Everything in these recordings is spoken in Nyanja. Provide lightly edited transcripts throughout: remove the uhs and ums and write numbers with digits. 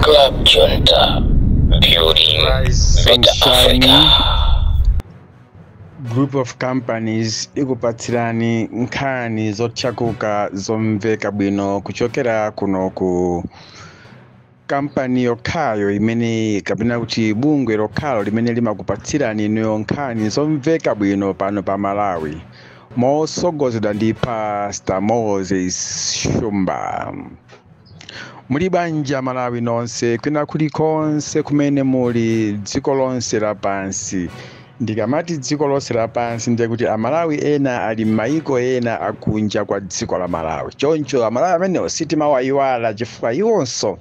Club Junta, building better Africa. Group of companies ikupatirani nkhani zochakuka zomveka bwino kuchokera kuno ku kampani yokhayo imene kapena kuti bungwe lokhalo limene limakupatsirani niyo nkhani zomveka bwino pano pa Malawi, mosogozedwa ndi Pastor Moses Shumba. Muli banja Malawi nonse kwina kulikonse kumene muli dziko lonse lapansi. Ndikamati dziko lonse lapansi ndiye kuti Amalawi ena ali m'mayiko ena akunja kwa dziko la Malawi. Choncho Amalawi amenewo sitimawayiwala chifukwa iwonso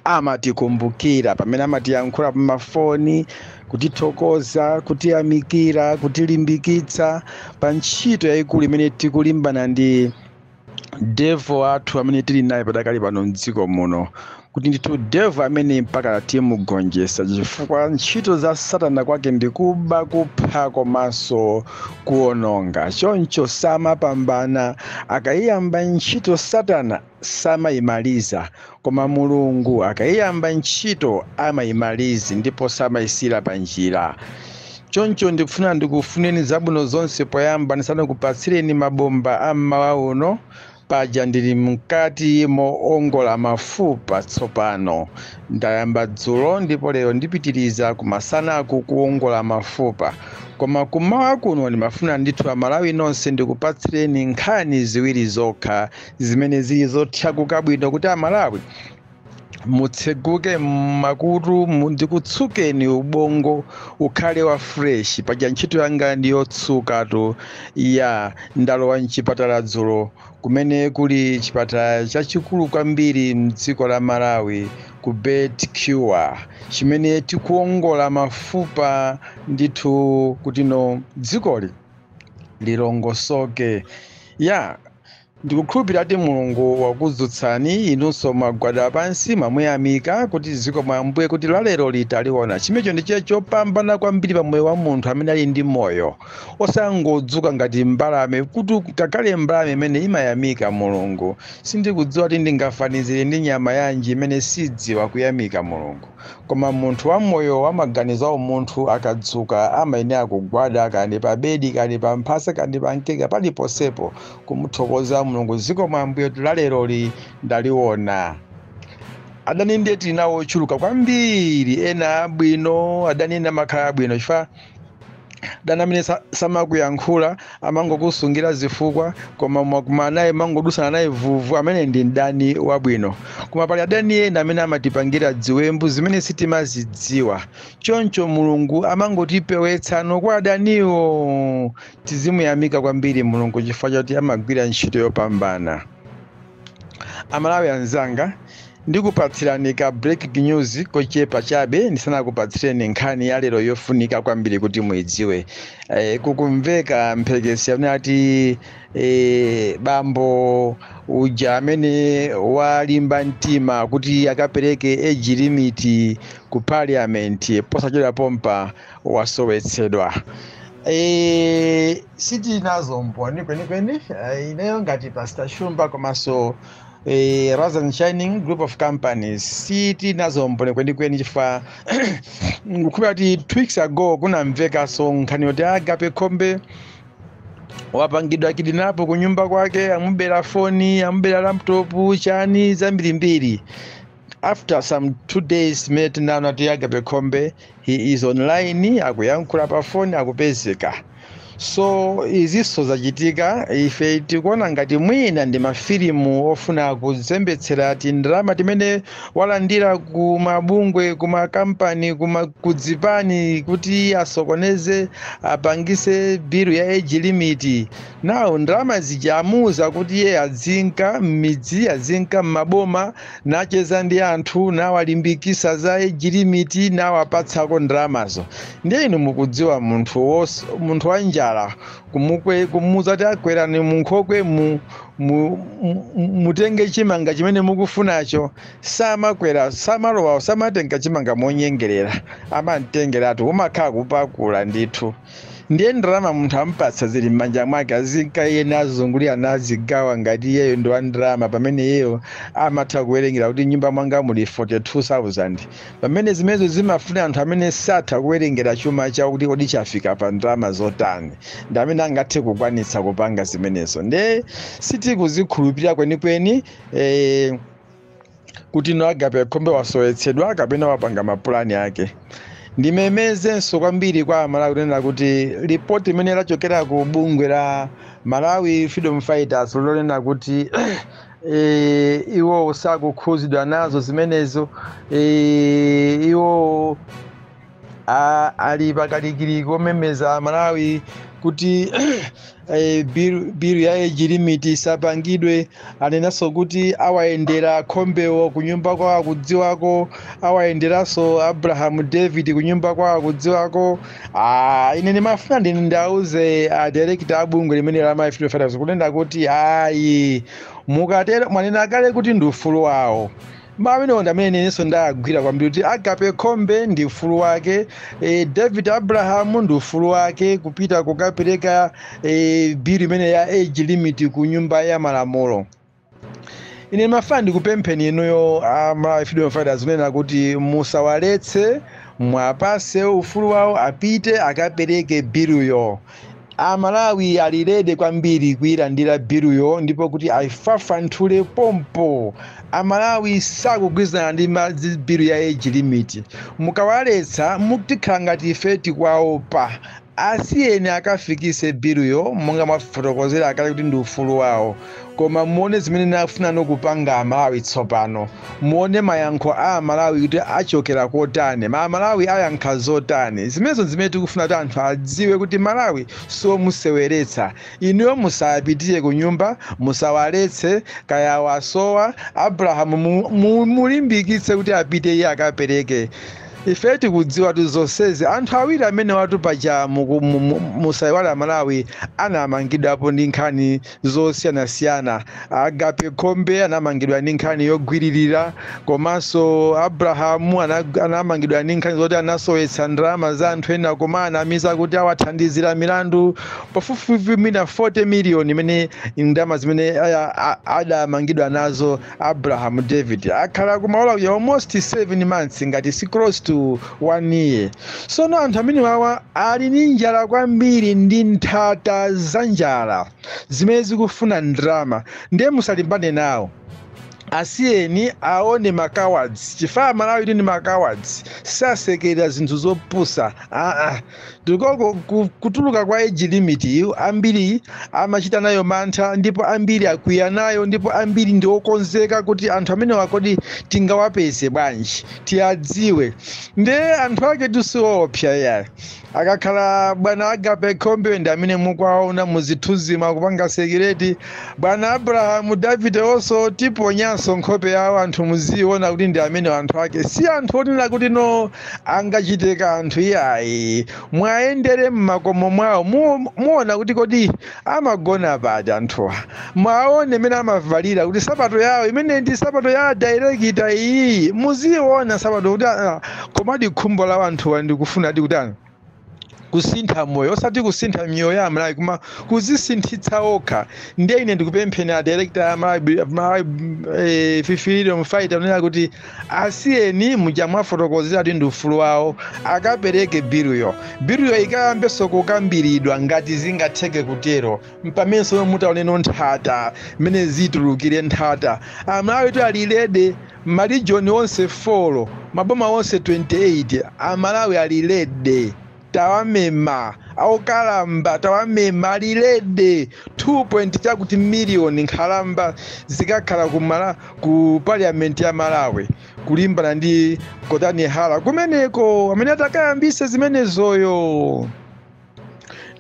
amatikumbukira pamene amatiyankhula pa mafoni, kutithokoza, kutiyamikira, kutilimbikitsa pa ntchito yayikulu imene tikulimbana ndi devil athu amene tili naye padakali pano mdziko muno, kuti ndithu devil amene mpaka timugonjetsa chifukwa ntchito za Satana kwake ndikuba, kupha komanso kuononga. Choncho samapambana, akayiyamba ntchito Satana samayimaliza, koma Mulungu akayiyamba ntchito amayimaliza ndipo samayisira pa njira. Choncho ndikufuna ndikufuneni zabwino zonse poyamba ndisanakupatsireni mabomba am'mawa uno. Paja ndili mkati moongola mafupa tsopano. Ndayamba dzulo ndipo lero ndipitiriza kumasanaku kuongola mafupa. Koma kumawa kuno ndimafuna ndithu Amalawi nonse ndikupatsireni nkhani ziwiri zokha zimene zili zochakuka bwino kuti Amalawi mutseguke makutu, ndikutsukeni ubongo ukhale wa fresh. Paja ntchito yanga ndi yotsukatu ya ndalowa mchipatala dzulo kumene kuli chipatala chachikulu kwambiri mdziko la Malawi ku Bet Cure, chimene tikuongola mafupa ndithu kuti no dzikoli lilongosoke. Ndikukhulupirira kuti Mulungu wakudzutsani inunso mwagwada pansi mwamuyamika kuti dziko mwambuye kuti lalero litaliona. Chimenecho ndiye chopambana kwambiri pa moyo wa munthu amene ali ndi moyo, osangodzuka ngati mbalame, kuti kakale mbalame imene imayamika Mulungu. Sindikudziwa kuti ndingafanizire ndi nyama yanji imene sidziwa kuyamika Mulungu, koma munthu wa moyo wamaganizo munthu akadzuka amayenera kugwada, kandi pa bedi, kandi pa mphasa, kandi pa mkeka, paliponsepo kumuthokoza Mulungu. Dziko mwambuye lalero ndaliona. Adani ndiye tinawo ochuluka kwambiri, ena abwino, adani ena makhala abwino chifukwa dana amene samakuyankhula amangokusungira zifukwa, koma mwakumana naye mangodusana naye vuvu, amene ndi mdani wabwino. Koma pali adani ena amene amatipangira ziwembu zimene sitimazidziwa. Choncho Mulungu amangotipewetsano kwa adaniwo. Tizimuyamika kwambiri Mulungu chifukwa choti amagwira ntchito yopambana. Amalawi anzanga, ndikupatsirani ka breaking news kochepa chabe ndisanakupatsireni nkhani ya lero yofunika kwambiri kuti muidziwe. Kukumveka mphekesi amene ati bambo uja amene walimba mtima kuti akapereke age limit ku parliament posachedwa pompa wasowetsedwa. Sitinazo mboni kwenikweni ineyo ngati Pastor Shumba komanso Rise and Shining Group of Companies sitinazo mboni kwenikweni chifukwa ngukhupa kuti 2 weeks ago kunamvekaso nkhani yoti Agape Khombe wapangidwa kidinapo ku nyumba kwake, amubera foni, amubera laptop, chani zambirimbiri. After some 2 days made now not Agape Khombe, he is online, akuyankhula pa phone, akupezeka. So iziso zachitika, ife tikuona ngati mwina ndi mafilimu ofuna kuzembetsera ati ndalama timene walandira ku mabungwe, ku makampani, kudzipani kuti asokoneze apangise bill ya age limit. Now ndalama zijamuza kuti iye azinka m'midzi, azinka m'maboma, nacheza ndi anthu, nawalimbikisa za age limit, nawapatsako ndalamazo. Ndiye inu mukudziwa munthu wanja kumuza kuti akwerani munkhokwe mutenge chimanga chimene mukufunacho, samakwera, samalowa, samatenga chimanga monyengerera, amantengeratu umakhala kupakula ndithu. ndiye ndalama munthu ampatsa zili m'manja mwake azinka iye nazungulira nazigawa ngati iyeyo ndi wa ndalama, pamene iyeyo amatha kuwerengera kuti nyumba mwanga muli 42,000, pamene zimenezo zimafuna anthu amene satha kuwerengera chuma chawo kuti kodi chafika pa ndalama zotani, ndi amene angathe kukwanitsa kupanga zimenezo. Ndiye sitikuzikhulupirira kwenikweni kuti no Agape Khombe wasowetsedwa kapena wapanga mapulani ake. Ndimemezenso kwambiri kwa Amalawi kunena kuti ripoti imene lachokera ku bungwe la Malawi Freedom Fighters lonena kuti iwo sakukhuzidwa nazo zimenezo, iwo ali pakalikili komemeza Malawi kuti bill ya age limit isapangidwe. Anenaso kuti awayendera Khombewo kunyumba kwa kudziwako, awayenderanso Abraham David kunyumba kwa kudziwako. Ine ndimafuna ndauze director abungwe limene la Malawi Freedom Fighters kunena kuti ayi mukatero mwanena kale kuti ndi ufulu wawo. Mawino ndamene nenso ndagwira kwambiri kuti Agape Khombe ndi ufulu wake, David Abraham ndi ufulu wake kupita kukapereka bill imene ya age limit ku nyumba ya malamulo. Ine mafuna ndikupempheni inuyo Malawi Freedom Fighters kunena kuti musawaletse, mwapase ufulu wawo apite akapereke biluyo. Amalawi alirede kwambiri kuyilandira biluyo ndipo kuti aifafanthule pompo. Amalawi sakugwizana ndi bilu ya age limit. Mukawaletsa mutikhala ngati ife tikwaopa. Asiyeni akafikise biluyo monga mafotokozera akale kuti ndi ufulu wawo. Koma muone zimene nafuna nokupanga Amalawi tsopano. Muone mayankho a Amalawi kuti achokera kotani, Amalawi ayankha zotani. Zimenezo zimene tikufuna kuti anthu adziwe kuti Malawi so museweretsa. Inuyo musapitire ku nyumba, musawaletse, kaya wasowa Abraham mulimbikitse kuti apite iye akapereke. Ife tikudziwa tuzonsezi anthu awiri amene watu paja musaiwala Malawi anamangidwapo ndi nkhani zosiyanasiyana. Agape Khombe anamangidwa ndi nkhani yogwiririra, komanso Abrahamu anamangidwa ndi nkhani zoti anasowetsa ndalama za anthu ena koma anamiza kuti awathandizira milandu pafupifupi mina 40 miliyoni imene ndalama zimene adamangidwa nazo Abraham David. Akhala kumaola ya almost 7 months ngati si close to 1 year. So no anthu amene wawa ali ndi njala kwambiri ndi nthata za njala zimene zikufuna ndalama. Ndiye musalimbane nawo. Asiyeni aone makawards. Chifukwa Malawi ndi makawards sasekera zinthu zopusa. Ndiko kutuluka kwa age limit ambiri amachita nayo mantha, ndipo ambiri akwiya nayo, ndipo ambiri ndi okonzeka kuti anthu amene wakodi tingawapeze bwanji tiadziwe. Ndiye anthu ake tusiopsa ya akakhala bwana Agape Khombe ndi amene mukwaona muzithunzima kupanga sekireti. Bwana Abraham David also tiponyanso nkhope yawo anthu muziona kuti ndi amene anthu ake si anthu onena kuti no angachiteka anthu iyayi. Mwaendere mmakomo mwawo muona kuti kodi amagona pati anthuwa. Mwaone mene amavalira kuti sapato yawo imene ndi sapato ya director iyi. Muziona sapato kuti komadi khumbo la anthuwa ndikufuna kuti kusintha moyo, osati kusintha miyoyo ya Amalawi koma kuzisinthitsa okha. Ndiye ine ndikupempheni a director ya Malawi Freedom Fighters kunena kuti asiyeni mujamwafotokozera kuti ndi ufulu wawo akapereke biluyo. Biluyo ikayambenso kukambiridwa ngati zingatheke kutero mpamenso mutaoneno nthata mene zitulukire nthata. Amalawi tu alilede marijoni onse 4 maboma onse 28 Amalawi alilede. Tawamema aukalamba tawamema alilede 2 chakuti miliyoni nkhalamba zikakhala ku parliament ya Malawi kulimbana ndi Kotani Hala kumeneko amene atakayambise zimenezoyo.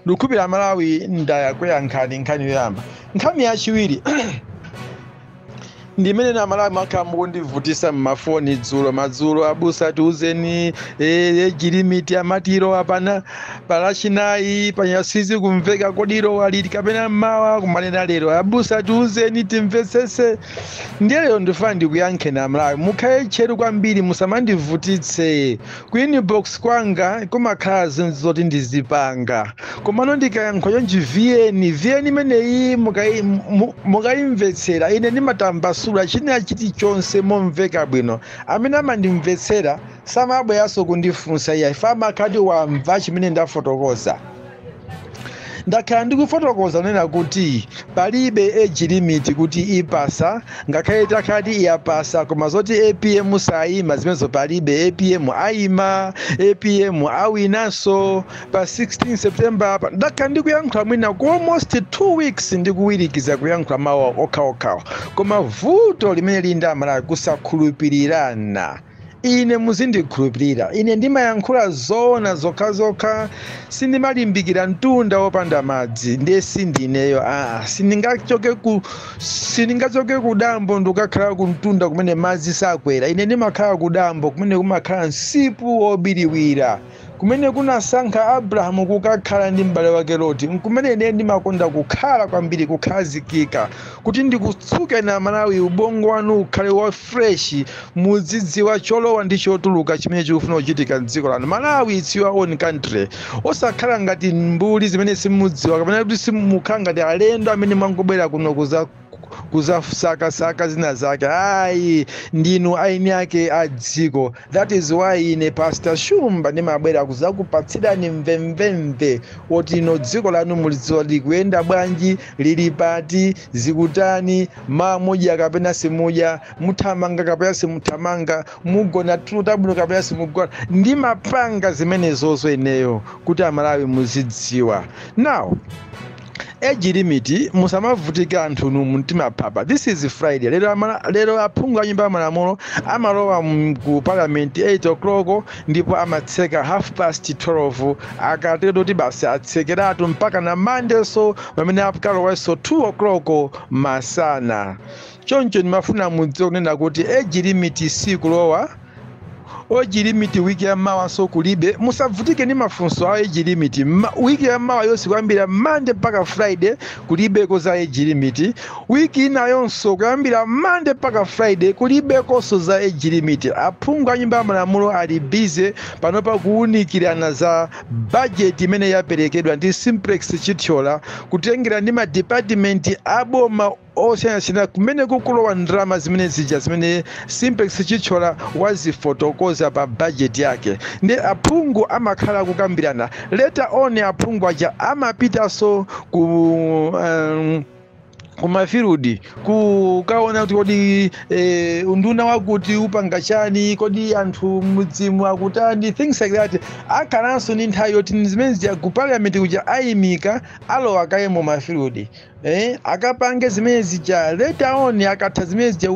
Ndikupira Malawi ndayakweya nkhani yoyamba. Nkhani yachiwiri ndimene na Malawi makamu ndivutisa mmafoni dzulo madzulo abusa tiuzeni ejilimiti amatiro apana palachinayi panyasizi kumveka kodiro aliti kapena mawa kumanena lero abusa tiuzeni timvetsese ndiye lero ndifuna ndikuyankhe na Malawi mukhaye tcheru kwambiri musamandivutitse ku inbox kwanga kumakhala zinthu zoti ndizipanga komano ndikayankho yonji vn imeneyi mukayimvetsera ine ndimatambasula china chiti chonse momveka bwino amene amandimvetsera samabweranso kundifunsa iya ife amakhati wamva chimene ndafotokoza ndakhala ndikufotokoza nena kuti palibe age limit kuti ipasa ngakhale takhati iyapasa koma zoti APM sayima zimenezo palibe APM ayima APM awinanso pa 16 September ndakhala ndikuyankhula mwina ku almost 2 weeks ndikuwirikiza kuyankhula mawu okhaokhawa koma vuto limene lili ndi Amalawi kusakhulupirirana ine muzindikhulupirira ine ndimayankhula zoona zokhazokha sindimalimbikira mtunda wopanda madzi ndiye sindineyo sindingachoke ku dambo ndikakhala ku mtunda kumene madzi sakwera ine ndimakhala ku dambo kumene kumakhala msipu wobiriwira kumene kunasankha Abrahamu kukakhala ndi m'bale wake Loti kumene ine ndimakonda kukhala kwambiri kukhazikika kuti ndikutsuke na Malawi ubongo wanu ukhale wa fresh mudzidziwa cholowa ndi chotuluka chimene chikufuna kuchitika m'dziko lanu Malawi it's your own country osakhala ngati mbuli zimene simudziwa kapena kuti simukhala ngati alendo amene mwangobwera kuno kuzasaka zina zake ayi ndinu aini yake adziko that is why ine Pastor Shumba ndimabwera kuzakupatsirani mvemvemve woti ino dziko lanu mulidziwa likuyenda bwanji lili pati zikutani mudya kapena simudya muthamanga kapena simuthamanga mugona tutabwino kapena simugona ndimapanga zimenezozo ineyo kuti Amalawi muzidziwa now age limit musamavutika anthu mumtima phapa this is Friday lero aphungu a nyumba ya malamulo amalowa ku parliament 8 o'clock ndipo amatseka 12:30 akatero kuti basi atsekeratu mpaka na Monday so pamene apukalowaso 2 o'clock masana choncho ndimafuna mudziwe kunena kuti age limit sikulowa age limit wiki ya mawa so kulibe musavutike ni mafunso a age limit wiki ya mawa yonse kuyambira Monday mpaka Friday kulibe koza age limit wiki inayonso kuyambira Monday mpaka Friday kulibe koso za age limit aphungu a nyumba ya malamulo ali busy panopa kuunikirana za budget imene yaperekedwa ndi Simplex Chithyola kutengera ndi ma department aboma osiyana kumene kukulowa ndrama zimene zija zimene Simplex Chithyola wazifotokoza pa budget yake ndi aphungu amakhala kukambirana later on aphungu aja amapitaso kumafirudi kukaona kuti kodi unduna wakuti upanga chani kodi anthu mudzimu akutani things like that akhalanso ni nthawi yoti zimene zija ku parliament kuja ayimika alowa kayemo mafirudi akapange zimene zija later on akatha zimene zija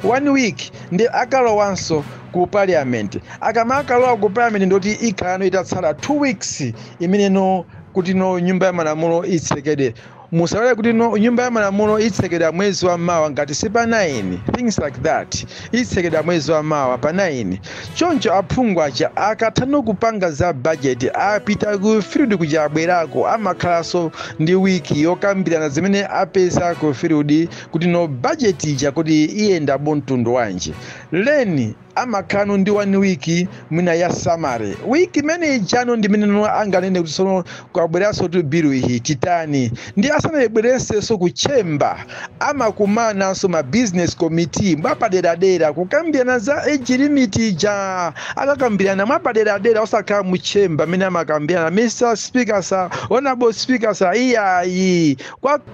one week ndi akalowanso ku parliament akamakalowa ku parliament ndoti ikhalano itatsala 2 weeks imeneno kuti no nyumba ya malamulo itsekedwe musawale kuti no nyumba ya malamulo itsekedwa mwezi wa mawa ngati si pa 9 things like that itsekedwa mwezi wa mawa pa 9 choncho aphungu aja akathano kupanga za budget apita ku field kuja abwerako amakhalaso ndi wiki yokambirana zimene apeza ku field kuti no budget ija kuti iyenda mtundu wanji leni amakhano ndi 1 week mwina ya summary wiki imene ijano ndi mene anganene kuti sono kwabweraso tu bill iyi titani ndi asanayibweresenso ku chamber amakumananso ma business committee mwapaderadera kukambirana za age limit ija akakambirana mwapaderadera osakhala mu chamber amene amakambirana Mr. Speaker sa honorable speaker sa iyayi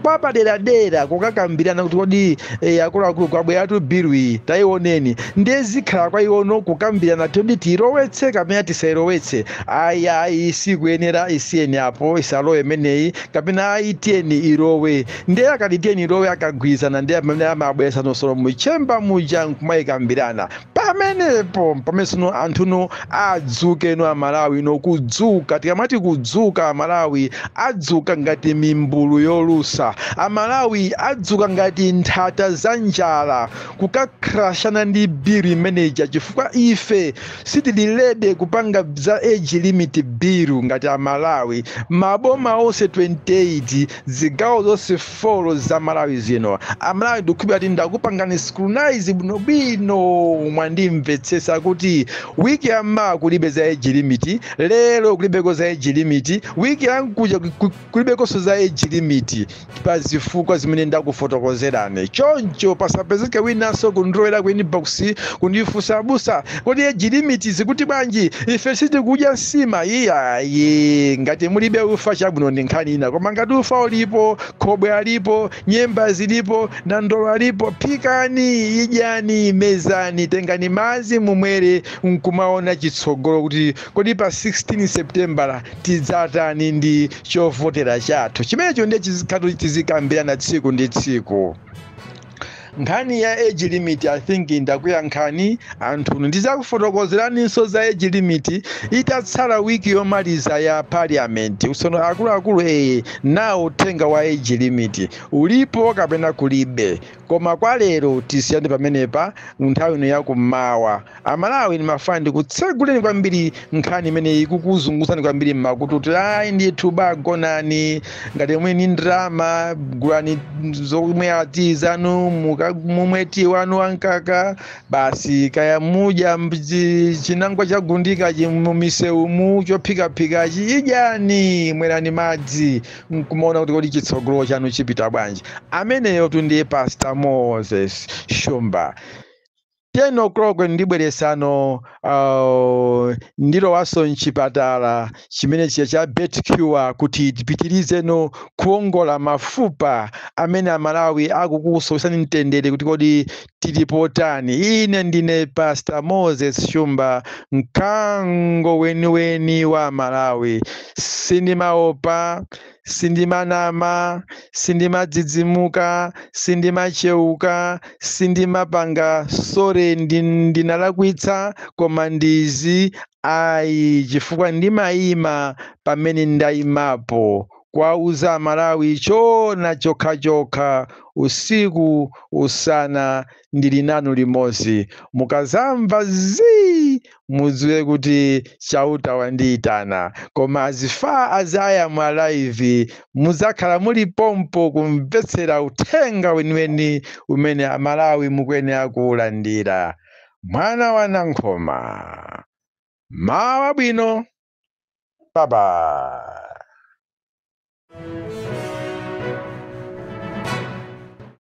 kwapaderadera kukakambirana kuti kodi akuluakulu kwabweratu bill iyi tayioneni ndezikhala kwa iwono kukambirana todi tirowetse kapena tisayirowetse ayi sikuyenera isiyeni apo isalowe meneyi kapena ayitiyeni irowe ndiye akatitiyeni irowe akagwirizana ndiye amene amabweresano solo mu chamber muja nkumayikambirana pamenepo pamene anthuno adzuke no Amalawi no kudzuka. Tikamati kudzuka Amalawi adzuka ngati mimbulu yolusa. Amalawi adzuka ngati nthata za njala kukakrashana ndi bill manager chifukwa ife sitililede kupanga za age limit bill ngati Amalawi. Maboma onse 28 zigawo zonse 4 za Malawi zino Amalawi ndikukhulupirira kuti ndakupangani scrutinize bwinobwino mwandimvetsesa kuti wiki yamma kulibe za age limit, lero kulibeko za age limit, wiki yankuja kulibekonso za age limit pa zifukwa zimene ndakufotokozerani. Choncho pasapezeke winanso kundrowera ku inbox kundifunsa abusa kodi age limit zikuti bwanji ife sitikudya nsima. Iyayi ngati mulibe ufa chabwino ndi nkhani ina, koma ngati ufa ulipo, khobwe alipo, nyemba zilipo, nandolo alipo, phikani, idyani, mezani, tengani madzi mumwere nkumaona chitsogolo kuti kodi pa 16 September tidzatani ndi chovotera chathu. Chimenecho ndiye chizikhato tizikambirana tsiku ndi tsiku. Nkhani ya age limit I think ndakuyankhani anthu ndizakufotokozeraninso za age limit itatsala wiki yomaliza ya parliament. Usono akuluakulu nawo uthenga wa age limit ulipo kapena kulibe, koma kwa lero tisiyane pamenepa. Nthawi ino yakummawa Amalawi ndimafuna kutseguleni kwambiri nkhani imene ikukuzunguzani kwambiri mmakutu kuti ayi ndithu bagonani ngati mweni ndrama gulani zomwe atizanu mumweti wanu wankaka basi kaya muja chinangwa chagundika mumiseumu chophikaphika idyani mwerani madzi nkumaona kuti kodi chitsogolo chanu chipita bwanji. Ameneyo ndiye Pastor Moses Shumba. 10 o'clock ndibweresano ndilowaso mchipatala chimene cha BetCure kuti tipitirize no kuongola mafupa amene Amalawi akukusowesani mtendere kuti kodi tilipotani. Ine ndine Pastor Moses Shumba, mkango weniweni wa Malawi. Sindimaopa, sindimanama, sindimadzidzimuka, sindimacheuka, sindimapanga sore ndinalakwitsa, koma ndizi ayi chifukwa ndimayima pamene ndayimapo kwauza Malawi chona chokha usiku usana ndili nanu limodzi. Mukazamva mudziwe kuti chauta wandiitana, koma azifa azaya mwa live muzakhala muli pompo kumvetsera uthenga weniweni umene Amalawi mukuyenera kuulandira. Mwana wa Nankhoma, mawa bwino, bye bye.